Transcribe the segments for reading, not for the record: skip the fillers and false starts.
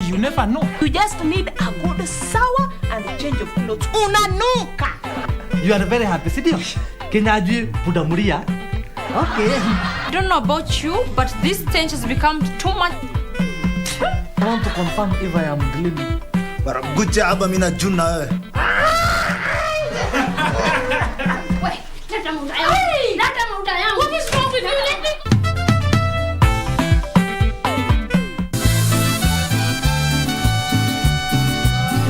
you never know. You just need a good shower and a change of clothes. Unanuka. You are very happy, Sidio. Kenyaji pudamuria. Okay. I don't know about you, but this stench has become too much. I want to confirm if I am dreaming. But good job, Amina Juna. Wait, what is wrong with you? Let me.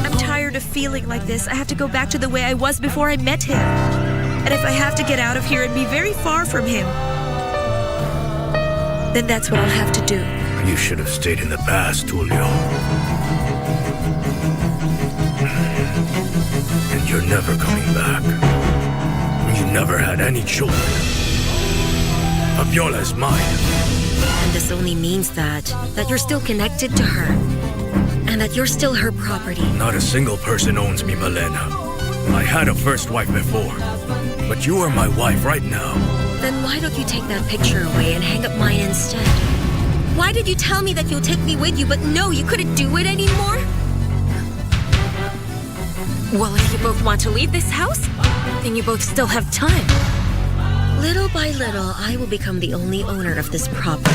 I'm tired of feeling like this. I have to go back to the way I was before I met him. And if I have to get out of here and be very far from him, then that's what I'll have to do. You should have stayed in the past, Julio. And you're never coming back. You never had any children. Abiola is mine. And this only means that you're still connected to her. And that you're still her property. Not a single person owns me, Malena. I had a first wife before. But you are my wife right now. Then why don't you take that picture away and hang up mine instead? Why did you tell me that you'll take me with you, but no, you couldn't do it anymore? Well, if you both want to leave this house, then you both still have time. Little by little, I will become the only owner of this property.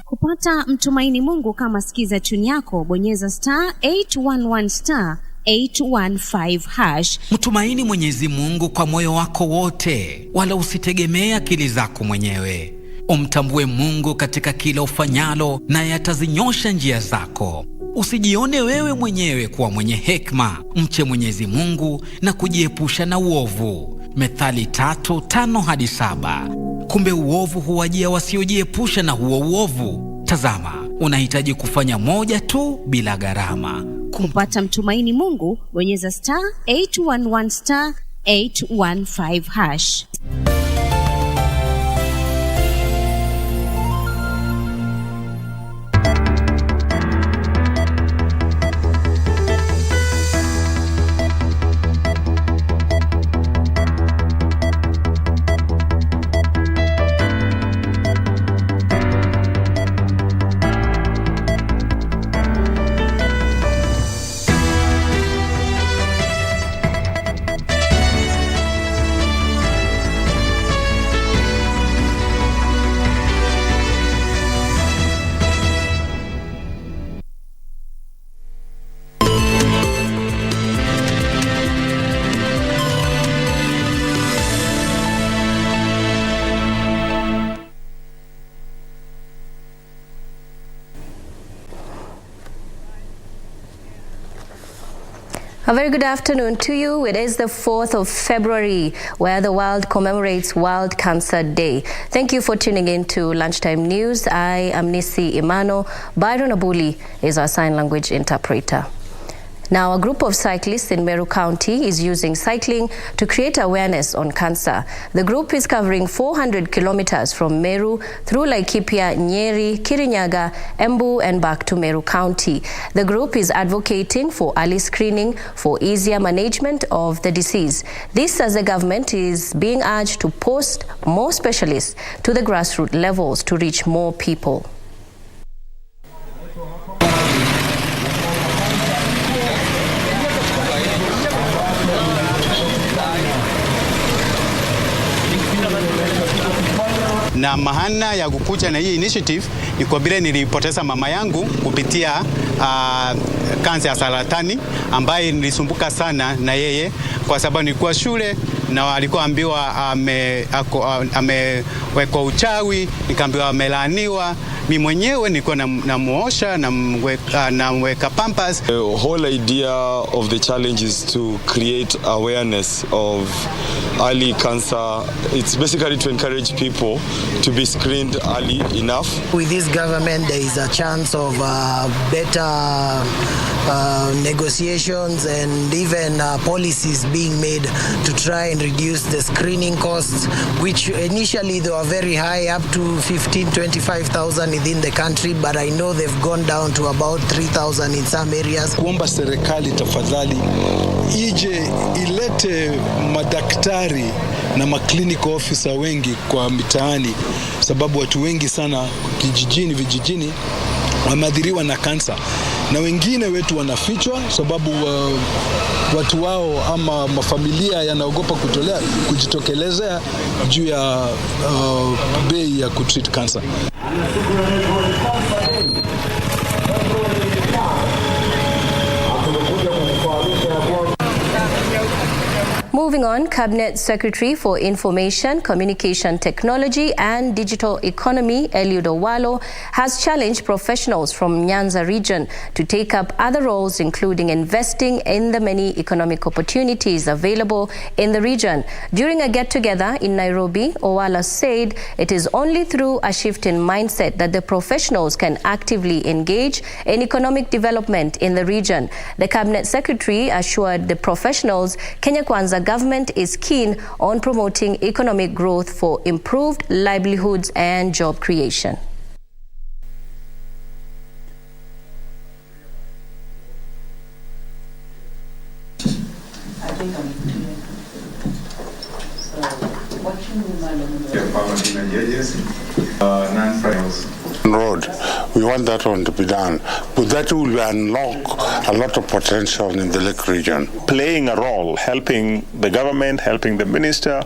Kupata mtumaini Mungu kama sikiza tune yako, bonyeza *811 *815#. Mtumaini Mwenyezi Mungu kwa moyo wako wote, wala usitegemea akili zako mwenyewe. Umtambue Mungu katika kila ufanyalo, naye atazinyosha njia zako. Usijione wewe mwenyewe kuwa mwenye hekima. Mche Mwenyezi Mungu na kujiepusha na uovu. Methali 3:5-7. Kumbe uovu huwajia wasiojiepusha na huo uovu. Tazama, unahitaji kufanya moja tu bila gharama. Kupata mtumaini Mungu, bonyeza *811 *815#. A very good afternoon to you. It is the 4th of February, where the world commemorates World Cancer Day. Thank you for tuning in to Lunchtime News. I am Nissie Imano. Byron Abuli is our sign language interpreter. Now, a group of cyclists in Meru County is using cycling to create awareness on cancer. The group is covering 400 kilometers from Meru through Laikipia, Nyeri, Kirinyaga, Embu, and back to Meru County. The group is advocating for early screening for easier management of the disease. This as the government is being urged to post more specialists to the grassroots levels to reach more people. Na maana ya kukuja na hii initiative ni kwa vile nilipoteza mama yangu kupitia kansa ya saratani ambaye nilisumbuka sana na yeye kwa sababu nilikuwa shule na alikuwa ambiwa amewekwa uchawi, nikaambiwa amelaaniwa. Mimi mwenyewe nilikuwa namuosha na mweka pampers. The whole idea of the challenge is to create awareness of early cancer. It's basically to encourage people to be screened early enough. With this government, there is a chance of better negotiations and even policies being made to try and reduce the screening costs, which initially they were very high, up to 15,000-25,000 within the country, but I know they've gone down to about 3,000 in some areas. Kuomba serikali tafadhali ije ilete madaktari na clinical officer wengi kwa mitaani sababu watu wengi sana vijijini wameathiriwa na kansa, na wengine wetu wanafichwa sababu watu wao ama mafamilia yanaogopa kujitokelezea juu ya bei ya kutreat kansa. Moving on, Cabinet Secretary for Information, Communication Technology and Digital Economy, Eliud Owalo, has challenged professionals from Nyanza region to take up other roles, including investing in the many economic opportunities available in the region. During a get-together in Nairobi, Owalo said it is only through a shift in mindset that the professionals can actively engage in economic development in the region. The Cabinet Secretary assured the professionals Kenya Kwanza government is keen on promoting economic growth for improved livelihoods and job creation. Road. We want that one to be done. But that will unlock a lot of potential in the Lake region. Playing a role, helping the government, helping the minister,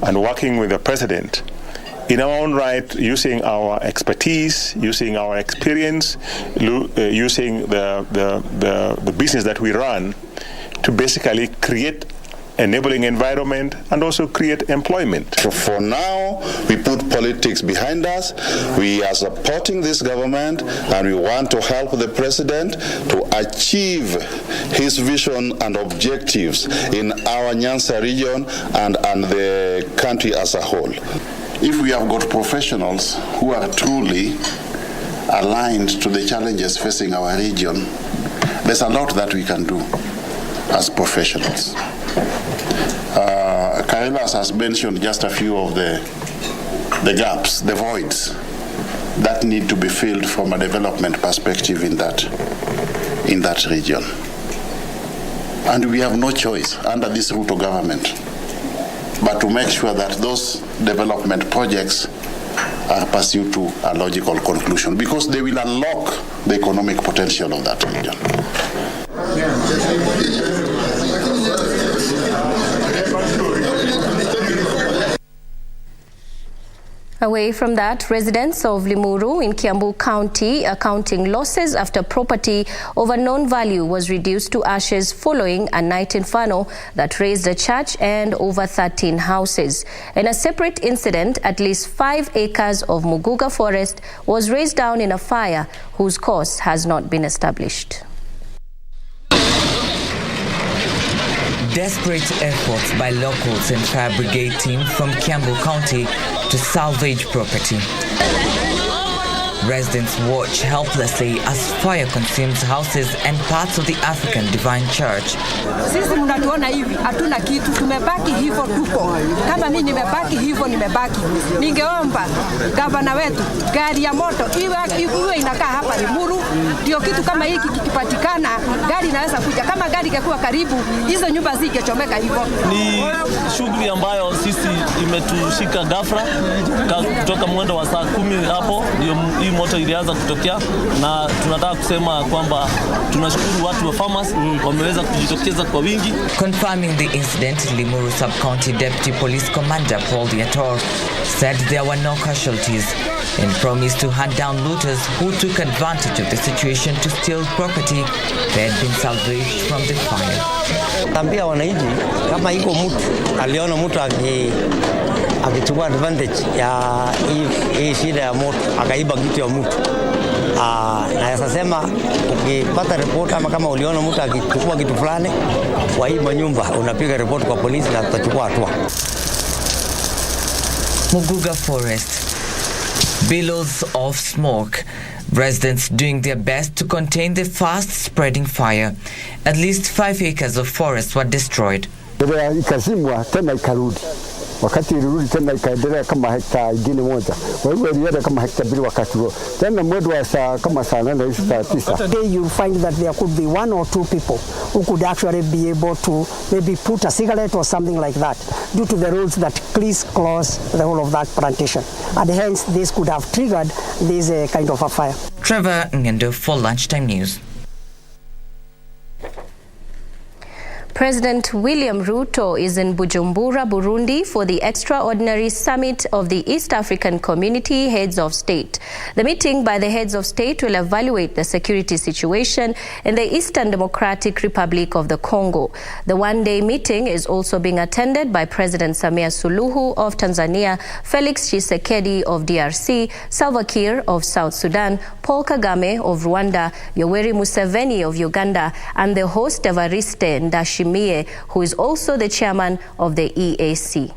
and working with the president in our own right, using our expertise, using our experience, using the business that we run to basically create enabling environment and also create employment. So for now, we put politics behind us. We are supporting this government and we want to help the president to achieve his vision and objectives in our Nyanza region and the country as a whole. If we have got professionals who are truly aligned to the challenges facing our region, there's a lot that we can do as professionals. Kailas has mentioned just a few of the gaps, the voids that need to be filled from a development perspective in that region. And we have no choice under this Ruto government but to make sure that those development projects are pursued to a logical conclusion, because they will unlock the economic potential of that region. Away from that, residents of Limuru in Kiambu County are counting losses after property of unknown value was reduced to ashes following a night inferno that razed a church and over 13 houses. In a separate incident, at least 5 acres of Muguga forest was razed down in a fire whose cause has not been established. Desperate efforts by locals and fire brigade team from Kiambu County to salvage property. Residents watch helplessly as fire consumes houses and parts of the African Divine Church. Sisi mnatuona hivi, hatuna kitu, tumebaki hivyo tuko. Kama mimi nimebaki hivyo nimebaki. Ningeomba gavana wetu gari ya moto iwe inakaa hapa Limuru, ndio kitu kama hiki kikipatikana gari inaweza kuja. Kama gari ingekuwa karibu, hizo nyumba zingechomeka hivyo. Ni shughuli ambayo sisi imetushika ghafla kutoka mwendo wa saa 10 hapo ndio moto ilianza kutokea, na tunataka kusema kwamba tunashukuru watu wa farmers wameweza kujitokeza kwa wingi. Confirming the incident, Limuru Sub-County Deputy Police Commander Paul Diator said there were no casualties and promised to hunt down looters who took advantage of the situation to steal property that had been salvaged from the fire. Tambia wananchi kama iko mtu aliona mtu akichukua advantage ya hii shida ya moto akaiba kitu ya mtu, naweza sema ukipata report ama kama uliona mtu akichukua kitu fulani kwa hii manyumba, unapiga report kwa polisi na tutachukua hatua. Muguga Forest, billows of smoke. Residents doing their best to contain the fast-spreading fire. At least 5 acres of forest were destroyed. Ikazimwa tena ikarudi. wakati ilirudi tena ikaendelea kama hekta nyingine moja. Kwa hivyo ilienda kama hekta 2 wakati huo. Tena mwendo wa saa 8 hivi saa 9. You find that there could be 1 or 2 people who could actually be able to maybe put a cigarette or something like that due to the rules that please close the whole of that plantation. And hence this could have triggered this kind of a fire. Trevor Ngendo for Lunchtime News. President William Ruto is in Bujumbura, Burundi for the extraordinary summit of the East African Community Heads of State. The meeting by the heads of state will evaluate the security situation in the Eastern Democratic Republic of the Congo. The one-day meeting is also being attended by President Samia Suluhu of Tanzania, Felix Tshisekedi of DRC, Salva Kiir of South Sudan, Paul Kagame of Rwanda, Yoweri Museveni of Uganda, and the host Evariste Ndayishimiye, who is also the chairman of the EAC.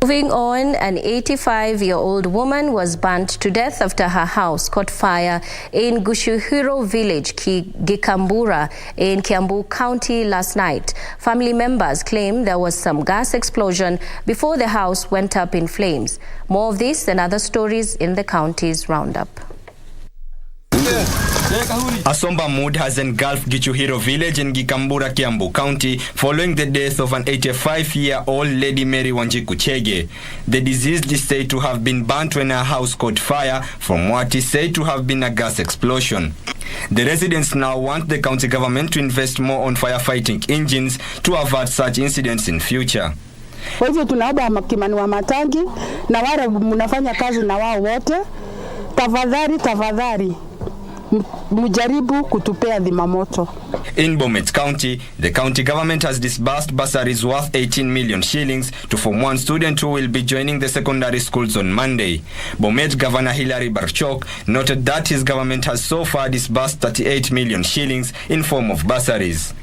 Moving on, an 85-year-old woman was burnt to death after her house caught fire in Gushuhiro village, Gikambura, in Kiambu County last night. Family members claim there was some gas explosion before the house went up in flames. More of this and other stories in the county's roundup. A somber mood has engulfed Gichuhiro village in Gikambura, Kiambu County following the death of an 85-year-old lady Mary Wanjiku Chege. The deceased is said to have been burnt when her house caught fire from what is said to have been a gas explosion. The residents now want the county government to invest more on firefighting engines to avert such incidents in future. Kwa hivyo tunaomba Kimani wa Matangi na wale mnafanya kazi na wao wote, tafadhali mujaribu kutupea dhimamoto. In Bomet County, the county government has disbursed bursaries worth 18 million shillings to Form 1 students who will be joining the secondary schools on Monday. Bomet Governor Hilary Barchok noted that his government has so far disbursed 38 million shillings in form of bursaries.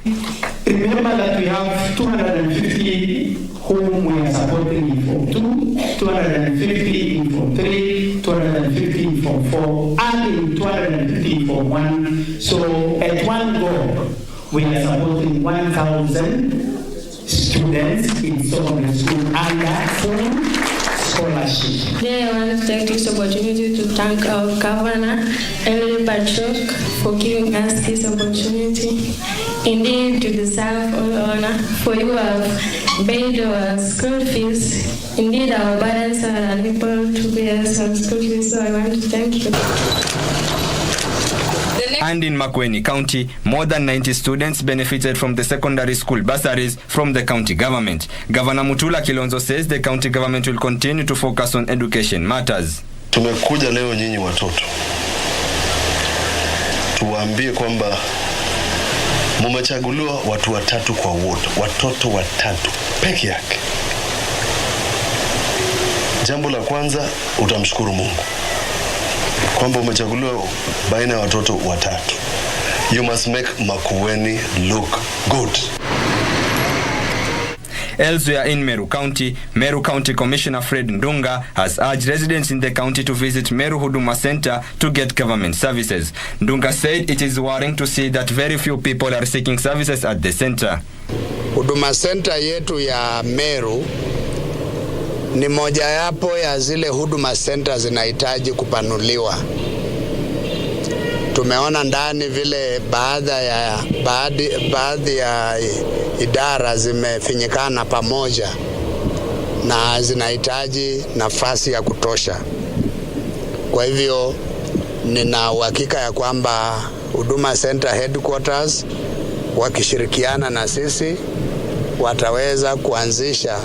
Remember that we have 250 whom we are supporting in Form 2, 250 in Form 3, 250 in Form 4, and in 250 in Form 1. So at one go, we are supporting 1,000 students in secondary school under full scholarship. Today I want to take this opportunity to thank our governor, Hilary Barchok, for giving us this opportunity. Indeed, you deserve all honor, for you have paid our school fees. Indeed, our parents are unable to pay us our school fees, so I want to thank you. And in Makueni County, more than 90 students benefited from the secondary school bursaries from the county government. Governor Mutula Kilonzo says the county government will continue to focus on education matters. Tumekuja leo nyinyi watoto, tuwaambie kwamba mumechaguliwa watu watatu kwa wote, watoto watatu peke yake. Jambo la kwanza, utamshukuru Mungu kwamba umechaguliwa baina ya watoto watatu. You must make Makueni look good. Elsewhere in Meru County Commissioner Fred Ndunga has urged residents in the county to visit Meru Huduma Center to get government services. Ndunga said it is worrying to see that very few people are seeking services at the center. Huduma Center yetu ya Meru ni mojawapo ya zile huduma center zinahitaji kupanuliwa. Tumeona ndani vile baadhi ya idara zimefinyikana pamoja na zinahitaji nafasi ya kutosha. Kwa hivyo nina uhakika ya kwamba Huduma Center Headquarters wakishirikiana na sisi wataweza kuanzisha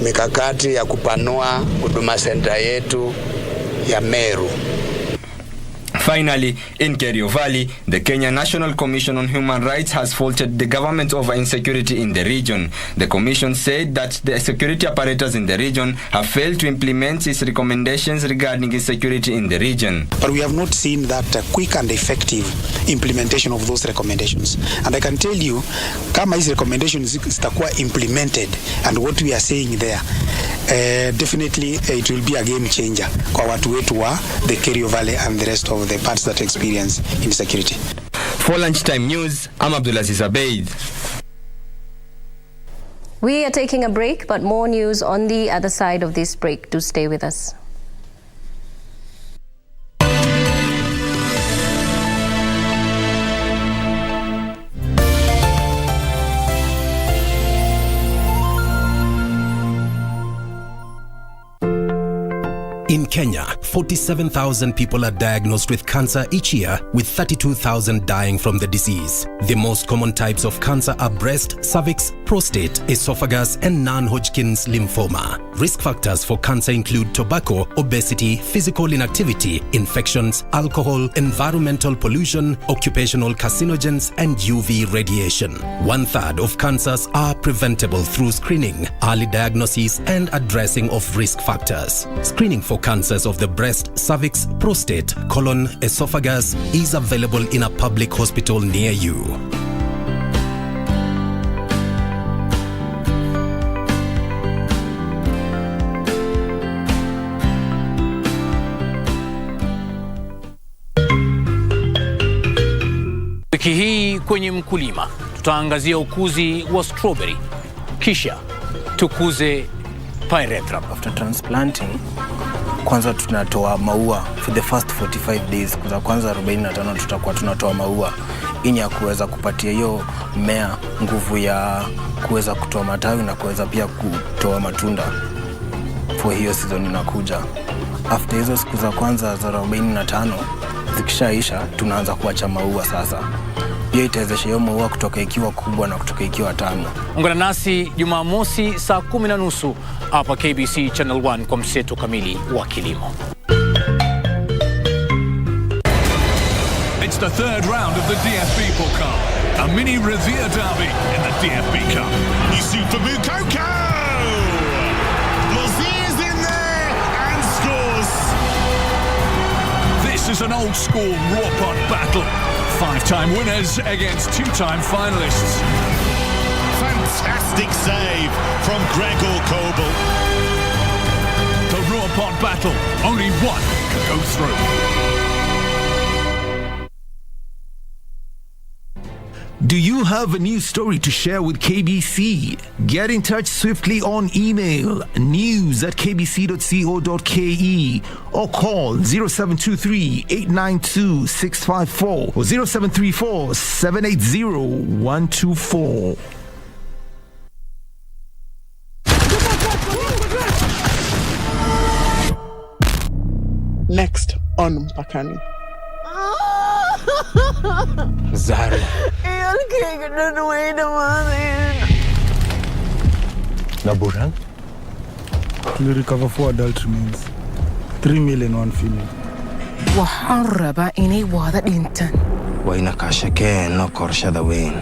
mikakati ya kupanua Huduma Center yetu ya Meru. Finally, in Kerio Valley, the Kenya National Commission on Human Rights has faulted the government over insecurity in the region. The commission said that the security apparatus in the region have failed to implement its recommendations regarding insecurity in the region. But we have not seen that quick and effective implementation of those recommendations. And I can tell you, kama hizi recommendations zitakuwa implemented and what we are saying there, definitely it will be a game changer kwa watu wetu wa the Kerio Valley and the rest of the parts that experience insecurity. For Lunchtime News, I'm Abdulaziz Abeid. We are taking a break, but more news on the other side of this break. Do stay with us. In Kenya, 47,000 people are diagnosed with cancer each year, with 32,000 dying from the disease. The most common types of cancer are breast, cervix, prostate, esophagus, and non-Hodgkin's lymphoma. Risk factors for cancer include tobacco, obesity, physical inactivity, infections, alcohol, environmental pollution, occupational carcinogens, and UV radiation. 1/3 of cancers are preventable through screening, early diagnosis, and addressing of risk factors. Screening for cancers of the breast, cervix, prostate, colon, esophagus is available in a public hospital near you. Wiki hii kwenye Mkulima tutaangazia ukuzi wa strawberry, kisha tukuze pyrethrum. After transplanting, kwanza tunatoa maua for the first 45 days. Kwa kwanza 45 tutakuwa tunatoa maua ili ya kuweza kupatia hiyo mmea nguvu ya kuweza kutoa matawi na kuweza pia kutoa matunda for hiyo season inakuja. After hizo siku za kwanza za 45 zikishaisha, tunaanza kuacha maua sasa. Pia itawezesha hiyo maua kutoka ikiwa kubwa na kutoka ikiwa tamu. Ungana nasi Jumamosi saa 10:30 hapa KBC Channel 1 kwa mseto kamili wa kilimo. It's the third round of the DFB Pokal, a mini Revere derby in the DFB Cup. Nissie for Mukoko! Lazier's in there and scores! This is an old school raw pot battle. 5-time winners against 2-time finalists. Fantastic save from Gregor Kobel. The raw pot battle, only one can go through. Do you have a news story to share with KBC? Get in touch swiftly on email news@kbc.co.ke or call 0723-892-654 or 0734-780-124. Next on Mpakani. Zari. Naburan? We recover 4 adult remains. 3 male and 1 female. Waxaan rabaa inay wada dhintaan. Wayna ka shakeen qorshada weyn.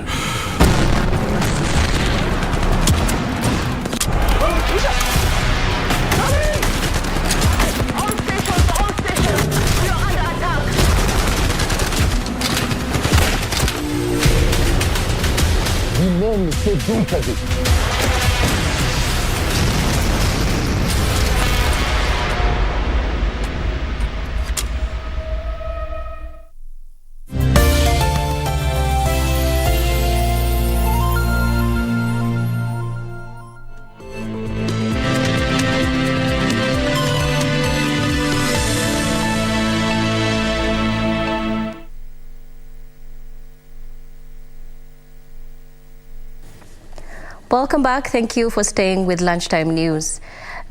Welcome back. Thank you for staying with Lunchtime News.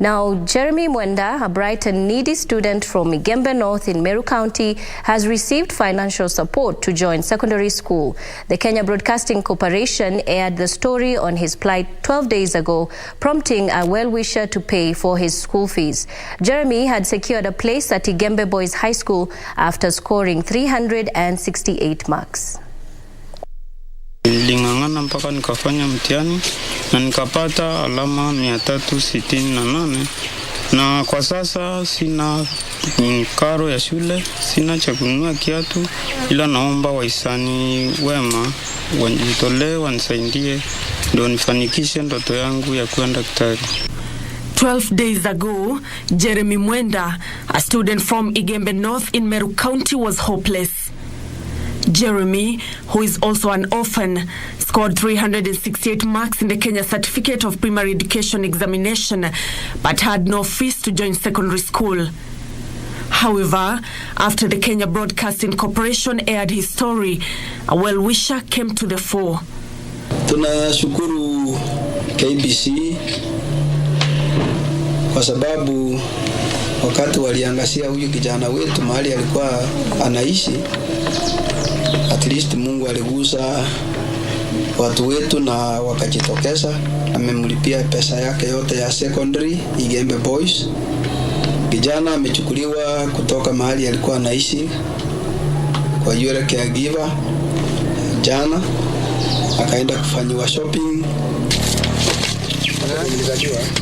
Now, Jeremy Mwenda, a bright and needy student from Igembe North in Meru County, has received financial support to join secondary school. The Kenya Broadcasting Corporation aired the story on his plight 12 days ago, prompting a well-wisher to pay for his school fees. Jeremy had secured a place at Igembe Boys High School after scoring 368 marks. Niling'ang'ana mpaka nikafanya mtihani na nikapata alama 368, na kwa sasa sina karo ya shule, sina cha kununua kiatu, ila naomba wahisani wema wanitolee, wanisaidie ndio nifanikishe ndoto yangu ya kuwa daktari. 12 days ago, Jeremy Mwenda, a student from Igembe North in Meru County, was hopeless. Jeremy, who is also an orphan, scored 368 marks in the Kenya Certificate of Primary Education examination, but had no fees to join secondary school. However, after the Kenya Broadcasting Corporation aired his story, a well-wisher came to the fore. Tunashukuru KBC kwa sababu wakati waliangazia huyu kijana wetu mahali alikuwa anaishi, at least Mungu aligusa watu wetu na wakajitokeza. Amemlipia pesa yake yote ya secondary Igembe Boys. Kijana amechukuliwa kutoka mahali alikuwa anaishi kwa yule caregiver jana, akaenda kufanywa shopping.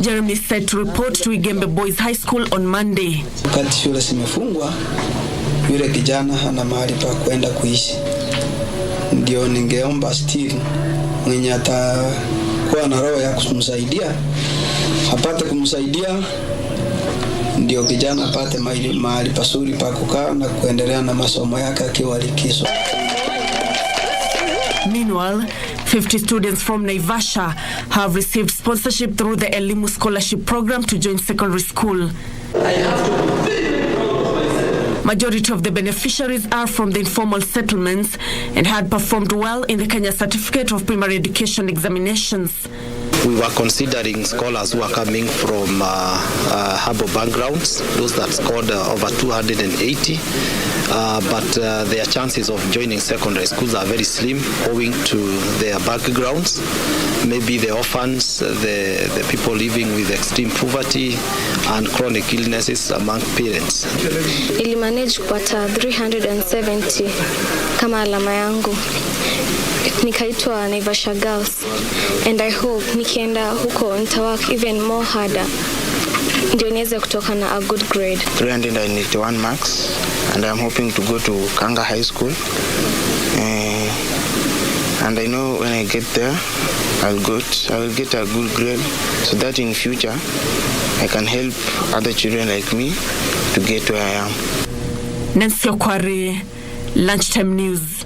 Jeremy said to report to Igembe Boys High School on Monday. Wakati shule zimefungwa, yule kijana hana mahali pa kwenda kuishi. Ndio ningeomba still mwenye atakuwa na roho ya kumsaidia apate kumsaidia, ndio kijana apate mahali pazuri pa kukaa na kuendelea na masomo yake akiwa likizo. Meanwhile, 50 students from Naivasha have received sponsorship through the Elimu Scholarship Program to join secondary school. Majority of the beneficiaries are from the informal settlements and had performed well in the Kenya Certificate of Primary Education examinations. We were considering scholars who are coming from humble backgrounds, those that scored over 280, but their chances of joining secondary schools are very slim owing to their backgrounds. Maybe the orphans, the people living with extreme poverty and chronic illnesses among parents. Ili manage kupata 370 kama alama yangu. Nikaitwa Naivasha Girls, and I hope nikienda huko nitawork even more harder ndio niweze kutoka na a good grade. 381 marks, and I'm hoping to go to Kanga High School, and I know when I get there I will get a good grade so that in future I can help other children like me to get where I am. Nancy Okwari, Lunchtime News.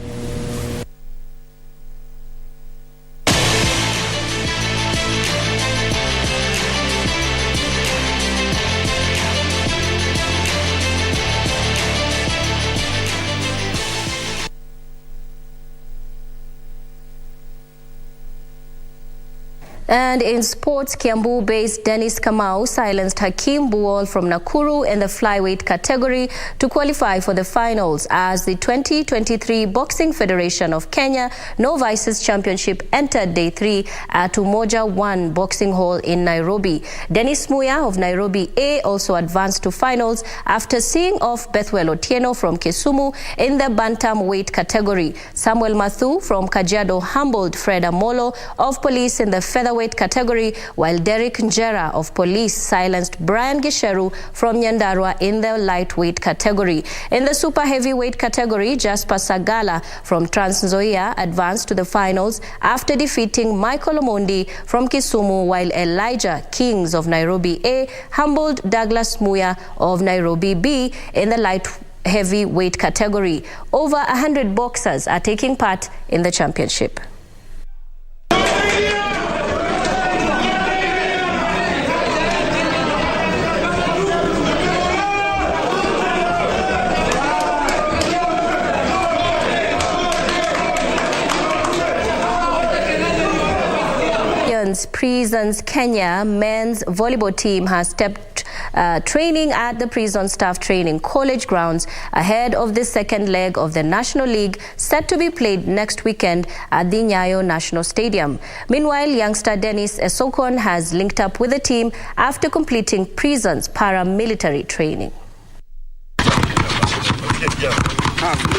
And in sports, Kiambu-based Dennis Kamau silenced Hakim Buol from Nakuru in the flyweight category to qualify for the finals as the 2023 Boxing Federation of Kenya Novices Championship entered day 3 at Umoja 1 Boxing Hall in Nairobi. Dennis Muya of Nairobi A also advanced to finals after seeing off Bethwel Otieno from Kisumu in the bantamweight category. Samuel Mathu from Kajiado humbled Fred Amolo of Police in the featherweight category, while Derek Njera of Police silenced Brian Gisheru from Nyandarua in the lightweight category. In the super heavyweight category, Jasper Sagala from Trans Nzoia advanced to the finals after defeating Michael Omondi from Kisumu, while Elijah Kings of Nairobi A humbled Douglas Muya of Nairobi B in the light heavyweight category. Over 100 boxers are taking part in the championship. Lions Prisons Kenya men's volleyball team has stepped training at the Prison Staff Training College grounds ahead of the second leg of the National League set to be played next weekend at the Nyayo National Stadium. Meanwhile, youngster Dennis Esokon has linked up with the team after completing prison's paramilitary training.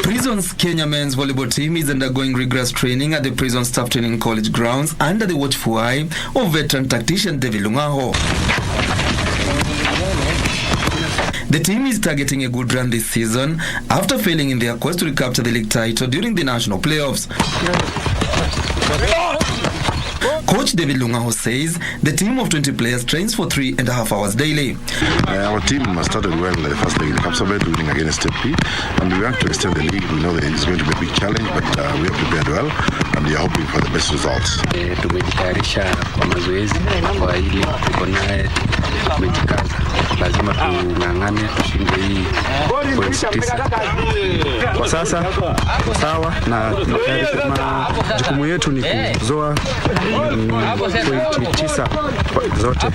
Prison's Kenya men's volleyball team is undergoing rigorous training at the Prison Staff Training College grounds under the watchful eye of veteran tactician David Lungaho. The team is targeting a good run this season after failing in their quest to recapture the league title during the national playoffs. Coach David Lungaho says the team of 20 players trains for 3.5 hours daily. Our team started well in the first leg in the Kapsabet, winning against TP, and we want to extend the league. We know that it's going to be a big challenge, but we have prepared well and we are hoping for the best results. Tumejitayarisha kwa mazoezi kwa hili tuko naye, tumejikaza, lazima tung'ang'ane tushinde hii points 9. Kwa sasa sawa na jukumu yetu ni kuzoa pointi 9 zote.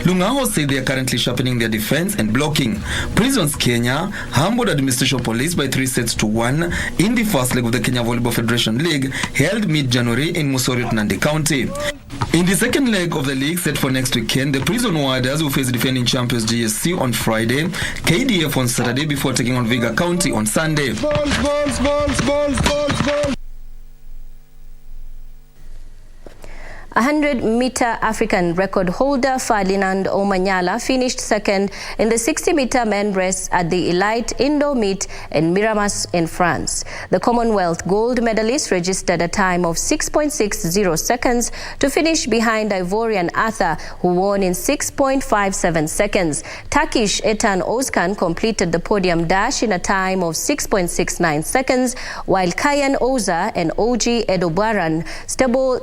Lungaho said they are currently sharpening their defense and blocking. Prisons Kenya humbled Administration Police by 3-1 in the first leg of the Kenya Volleyball Federation League held mid-January in Musoriot, Nandi County. In the second leg of the league set for next weekend, the Prison Warders will face defending champions GSC on Friday, KDF on Saturday before taking on Viga County on Sunday. Balls. 100-meter African record holder Ferdinand Omanyala finished second in the 60-meter men race at the Elite Indoor Meet in Miramas in France. The Commonwealth gold medalist registered a time of 6.60 seconds to finish behind Ivorian Arthur, who won in 6.57 seconds. Turkish Etan Ozkan completed the podium dash in a time of 6.69 seconds, while Kayan Oza and OG Edobaran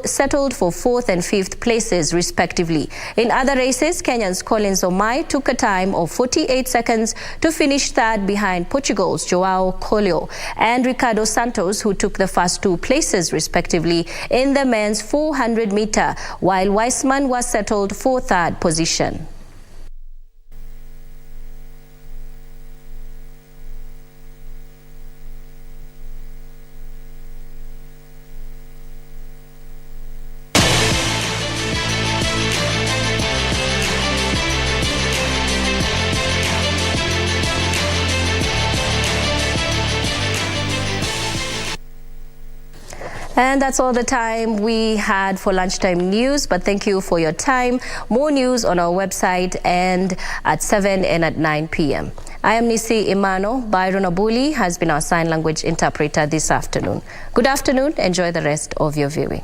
settled for 4th and 5th places respectively. In other races, Kenyan's Collins Omai took a time of 48 seconds to finish third behind Portugal's Joao Colio and Ricardo Santos, who took the first 2 places respectively in the men's 400 meter, while Weissman was settled for third position. And that's all the time we had for Lunchtime News, but thank you for your time. More news on our website and at 7 and at 9 p.m. I am Nissie Imano. Byron Abuli has been our sign language interpreter this afternoon. Good afternoon. Enjoy the rest of your viewing.